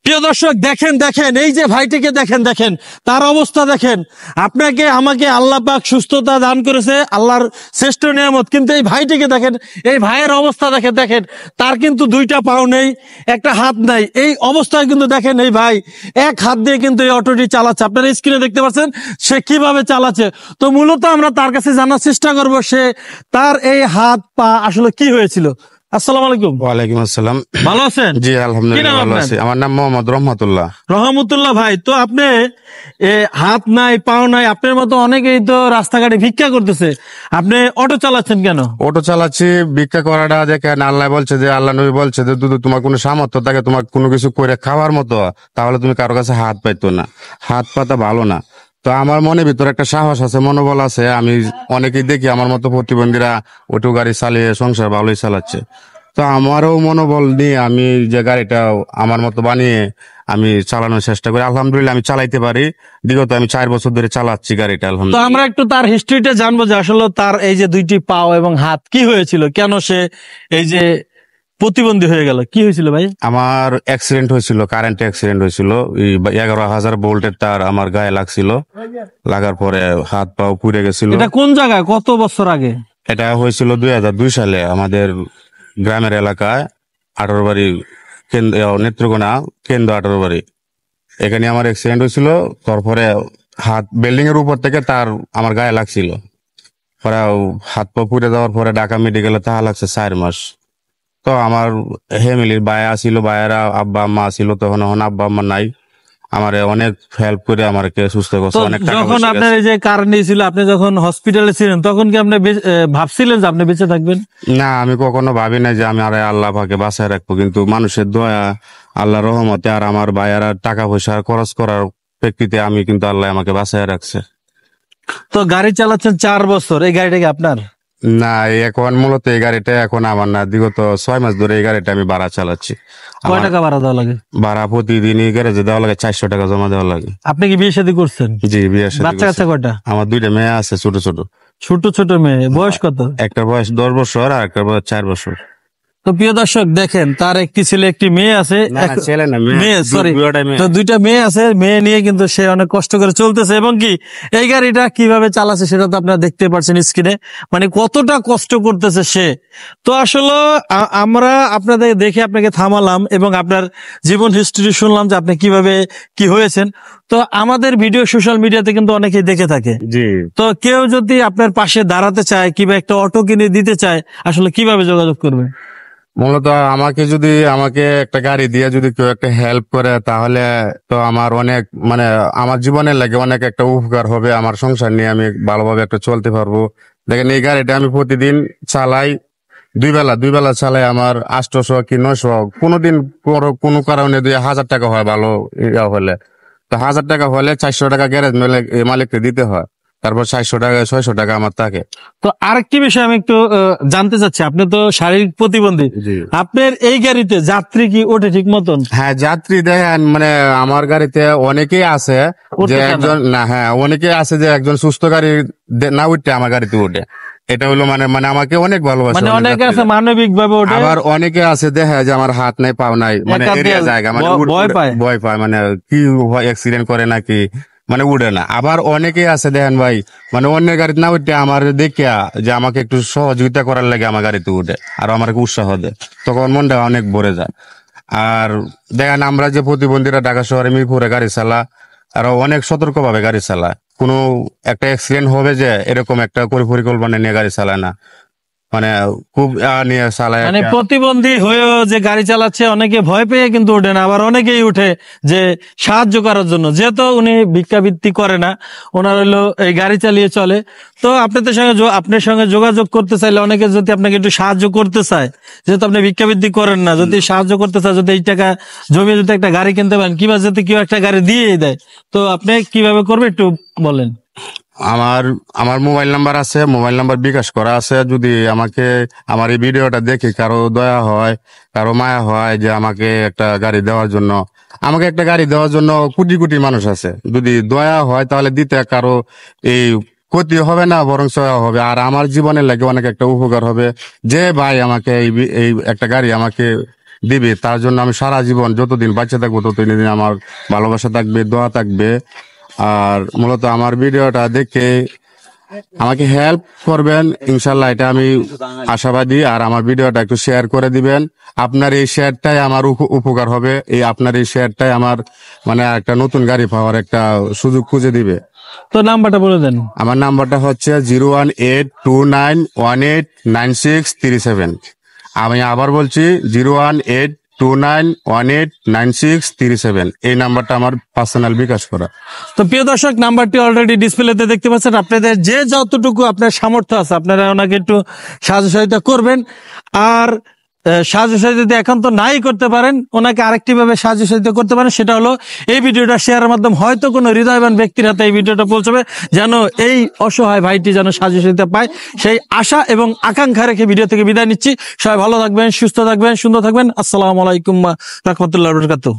প্রিয় দর্শক দেখেন দেখেন এই যে ভাইটিকে দেখেন দেখেন তার অবস্থা দেখেন। আপনাকে আমাকে আল্লাহ পাক সুস্থতা দান করেছে, আল্লাহর শ্রেষ্ঠ নিয়ামত, কিন্তু এই ভাইটিকে দেখেন, এই ভাইয়ের অবস্থা দেখেন দেখেন তার কিন্তু দুইটা পাও নেই, একটা হাত নাই। এই অবস্থায় কিন্তু দেখেন এই ভাই এক হাত দিয়ে কিন্তু এই অটোটি চালাচ্ছে। আপনারা স্ক্রিনে দেখতে পাচ্ছেন সে কিভাবে চালাচ্ছে। তো মূলত আমরা তার কাছে জানার চেষ্টা করব সে তার এই হাত পা আসলে কি হয়েছিল। আসসালামু আলাইকুম। ওয়ালাইকুম আসসালাম। ভালো আছেন? জি আলহামদুলিল্লাহ ভালো আছি। আমার নাম মোহাম্মদ রহমতুল্লাহ। রহমতুল্লাহ ভাই, তো আপনি হাত নাই পাও নাই, আপনার মতো অনেকেই তো রাস্তাঘাটে ভিক্ষা করতেছে, আপনি অটো চালাচ্ছেন কেন? অটো চালাচ্ছি, ভিক্ষা করাটা দেখেন আল্লাহ বলছে যে, আল্লাহ নবী বলছে যে যদি তোমার কোনো সামর্থ্য থাকে, তোমার কোনো কিছু করে খাওয়ার মতো, তাহলে তুমি কারো কাছে হাত পাইতো না, হাত পাতা ভালো না। তো আমার মনের ভিতরে একটা সাহস আছে, মনোবল আছে। আমি অনেকেই দেখি আমার মতো প্রতিবন্ধীরা অটো গাড়ি চালিয়ে সংসার ভালোই চালাচ্ছে। তো আমারও মনোবল নিয়ে আমি যে গাড়িটা আমার মতো বানিয়ে আমি চালানোর চেষ্টা করি। আলহামদুলিল্লাহ আমি চালাইতে পারি। বিগত আমি 4 বছর ধরে চালাচ্ছি গাড়িটা তো আলহামদুলিল্লাহ। আমরা একটু তার হিস্ট্রিটা জানবো যে আসলে তার এই যে দুইটি পাও এবং হাত কি হয়েছিল, কেন সে এই যে প্রতিবন্ধী হয়ে গেল, কি হয়েছিল ভাই? আমার অ্যাক্সিডেন্ট হয়েছিল, কারেন্ট অ্যাক্সিডেন্ট হয়েছিল। 11,000 ভোল্টের তার আমার গায়ে লাগছিল, লাগার পরে হাত পাও পুড়ে গেছিল। এটা কোন জায়গায়, কত বছর আগে? এটা হয়েছিল 2002 সালে আমাদের গ্রামের এলাকায় 18 বাড়ি কেন্দ্র, নেত্রকোনা কেন্দ্র 18 বাড়ি, এখানে আমার অ্যাক্সিডেন্ট হয়েছিল। তারপরে হাত বিল্ডিং এর উপর থেকে তার আমার গায়ে লাগছিল, পরে হাত পা পুড়ে যাওয়ার পরে ঢাকা মেডিকেলে তাহা লাগছে 4 মাস। তো আমার ফ্যামিলির বায়া ছিল, বায়েরা আব্বা আম্মা ছিল, তখন আব্বা আম্মা নাই। আমারে অনেক হেল্প করে আমাকে সুস্থ করছে, তো অনেক টাকা যখন পয়সা আপনার গেছে। এই যে কারেন্ট ছিল, আপনি যখন হসপিটালে ছিলেন, তখন কি আপনি ভাবছিলেন যে আপনি বেঁচে থাকবেন? না, আমি কখনো ভাবি নাই যে আমি আরে আল্লাহ পাকে বাঁচায় রাখবো, কিন্তু মানুষের দয়া, আল্লাহর রহমতে আর আমার বায়েরা টাকা পয়সা খরচ করার প্রেক্ষিতে আমি কিন্তু আল্লাহ আমাকে বাঁচায় রাখছে। তো গাড়ি চালাচ্ছেন 4 বছর, এই গাড়িটা কি আপনার? না, এখন মূলত এই গাড়িটা এখন আমার না, বিগত 6 মাস ধরে এই গাড়িটা আমি ভাড়া চালাচ্ছি। কয় আমার টাকা ভাড়া দেওয়া লাগে? ভাড়া প্রতিদিনই গ্যারেজে দেওয়া লাগে, 400 টাকা জমা দেওয়া লাগে। আপনি কি বিয়ে শাদী করছেন? জি, বিয়ে শাদী বাচ্চা করছি। কাচ্চা কয়টা? আমার 2টা মেয়ে আছে, ছোট ছোট। ছোট ছোট মেয়ে, বয়স কত? একটা বয়স 10 বছর আর একটা বয়স 4 বছর। তো প্রিয় দর্শক দেখেন তার একটি ছেলে একটি মেয়ে আছে, না, না, ছেলে না, মেয়ে, সরি, দুইটাই মেয়ে। তো 2টা মেয়ে আছে, মেয়ে নিয়ে কিন্তু সে অনেক কষ্ট করে চলতেছে, এবং কি এই গাড়িটা কিভাবে চালাচ্ছে সেটা তো আপনারা দেখতে পাচ্ছেন স্ক্রিনে, মানে কতটা কষ্ট করতেছে সে। তো আসলে আমরা আপনাদের দেখে আপনাকে থামালাম এবং আপনার জীবন হিস্ট্রি শুনলাম যে আপনি কিভাবে কি হয়েছেন। তো আমাদের ভিডিও সোশ্যাল মিডিয়াতে কিন্তু অনেকেই দেখে থাকে। জি, তো কেউ যদি আপনার পাশে দাঁড়াতে চায় কিংবা একটা অটো কিনে দিতে চায়, আসলে কিভাবে যোগাযোগ করবে? মূলত আমাকে একটা গাড়ি দিয়ে যদি কেউ একটা হেল্প করে, তাহলে তো আমার অনেক, মানে আমার জীবনের লাগে অনেক একটা উপকার হবে। আমার সংসার নিয়ে আমি ভালোভাবে একটা চলতে পারবো। দেখেন এই গাড়িটা আমি প্রতিদিন চালাই, দুই বেলা চালাই। আমার 800 কি 900, কোনোদিন কোনো কারণে 2,000 টাকা হয় ভালো ইয়া হলে। তো 1000 টাকা হলে 400 টাকা গ্যারেজ মালিককে দিতে হয়, তারপর 400 টাকা 600 টাকা আমার থাকে। তো আরেকটি বিষয় আমি একটু জানতে চাচ্ছি, আপনি তো শারীরিক প্রতিবন্ধী, জি। আপনার এই গাড়িতে যাত্রী কি ওঠে ঠিক মতন? হ্যাঁ, যাত্রী দেখেন, মানে আমার গাড়িতে অনেকেই আছে যে একজন, না হ্যাঁ অনেকেই আছে যে একজন সুস্থ গাড়ি না উঠতে আমার গাড়িতে উঠে। এটা হলো মানে মানে আমাকে অনেক ভালোবাসে, মানে অনেক অনেকে আছে যাত্রীরা। মানবিক ভাবে ওঠে, আবার অনেকে আছে দেখা যে আমার হাত নাই পাও নাই, মানে একা এরিয়া দিয়ে জায়গা, মানে ভয় পায়। ভয় পায়, মানে কি অ্যাক্সিডেন্ট করে নাকি, মানে উঠে না। আবার অনেকে আছে দেখেন ভাই, মানে অন্যের গাড়িতে না উঠে আমার দেখিয়া যে আমাকে একটু সহযোগিতা করার লাগে আমার গাড়িতে উঠে আর আমাকে উৎসাহ দেয়, তখন মনটা অনেক ভরে যায়। আর দেখেন আমরা যে প্রতিবন্ধীরা ঢাকা শহরে মিরপুরে গাড়ি চালা, আর অনেক সতর্ক ভাবে গাড়ি চালায়। কোনো একটা অ্যাক্সিডেন্ট হবে যে এরকম একটা পরিকল্পনা নিয়ে গাড়ি চালায় না, মানে খুব নিয়ে চালায় মানে একটা। প্রতিবন্ধী হয়েও যে গাড়ি চালাচ্ছে, অনেকে ভয় পেয়ে কিন্তু ওঠে না, আবার অনেকেই উঠে যে সাহায্য করার জন্য, যেহেতু উনি ভিক্ষাবৃত্তি করে না, ওনার হলো এই গাড়ি চালিয়ে চলে। তো আপনার সঙ্গে যোগাযোগ করতে চাইলে অনেকে যদি আপনাকে একটু সাহায্য করতে চায়, যেহেতু আপনি ভিক্ষাবৃত্তি করেন না, যদি সাহায্য করতে চায়, যদি এই টাকা জমিয়ে যদি একটা গাড়ি কিনতে পারেন কিংবা যদি কেউ একটা গাড়ি দিয়ে দেয়, তো আপনি কিভাবে করবেন একটু বলেন। আমার আমার মোবাইল নাম্বার আছে, মোবাইল নাম্বার বিকাশ করা আছে। যদি আমাকে আমার এই ভিডিওটা দেখে কারো দয়া হয়, কারো মায়া হয় যে আমাকে একটা গাড়ি দেওয়ার জন্য, আমাকে একটা গাড়ি দেওয়ার জন্য কোটি কোটি মানুষ আছে। যদি দয়া হয় তাহলে দিতে কারো এই ক্ষতি হবে না, বরং সহায় হবে। আর আমার জীবনের লাগে অনেক একটা উপকার হবে যে ভাই আমাকে এই একটা গাড়ি আমাকে দিবে, তার জন্য আমি সারা জীবন যতদিন বাচ্চা থাকবো ততদিন আমার ভালোবাসা থাকবে, দোয়া থাকবে। আর মূলত আমার ভিডিওটা দেখে আমাকে হেল্প করবেন ইনশাল্লাহ, এটা আমি আশাবাদী। আর আমার ভিডিওটা একটু শেয়ার করে দিবেন। আপনার এই শেয়ারটাই আমার উপকার হবে, এই আপনার এই শেয়ারটাই আমার মানে একটা নতুন গাড়ি পাওয়ার একটা সুযোগ খুঁজে দিবে। তো নাম্বারটা বলে দেন। আমার নাম্বারটা হচ্ছে 01829189637। আমি আবার বলছি 01829189637। এই নাম্বারটা আমার পার্সোনাল বিকাশ করা। তো প্রিয় দর্শক, নাম্বারটি অলরেডি ডিসপ্লেতে দেখতে পাচ্ছেন। আপনাদের যে যতটুকু আপনার সামর্থ্য আছে আপনারা ওনাকে একটু সাহায্য সহায়তা করবেন। আর সাহায্য সহযোগিতা এখন তো নাই করতে পারেন, ওনাকে আরেকটি ভাবে সাহায্য সহযোগিতা করতে পারেন, সেটা হলো এই ভিডিওটা শেয়ারের মাধ্যমে হয়তো কোনো হৃদয়বান ব্যক্তির হাতে এই ভিডিওটা পৌঁছবে, যেন এই অসহায় ভাইটি যেন সাহায্য সহযোগিতা পায়, সেই আশা এবং আকাঙ্ক্ষা রেখে ভিডিও থেকে বিদায় নিচ্ছি। সবাই ভালো থাকবেন, সুস্থ থাকবেন, সুন্দর থাকবেন। আসসালামু আলাইকুম ওয়া রাহমাতুল্লাহি ওয়া বারাকাতুহু।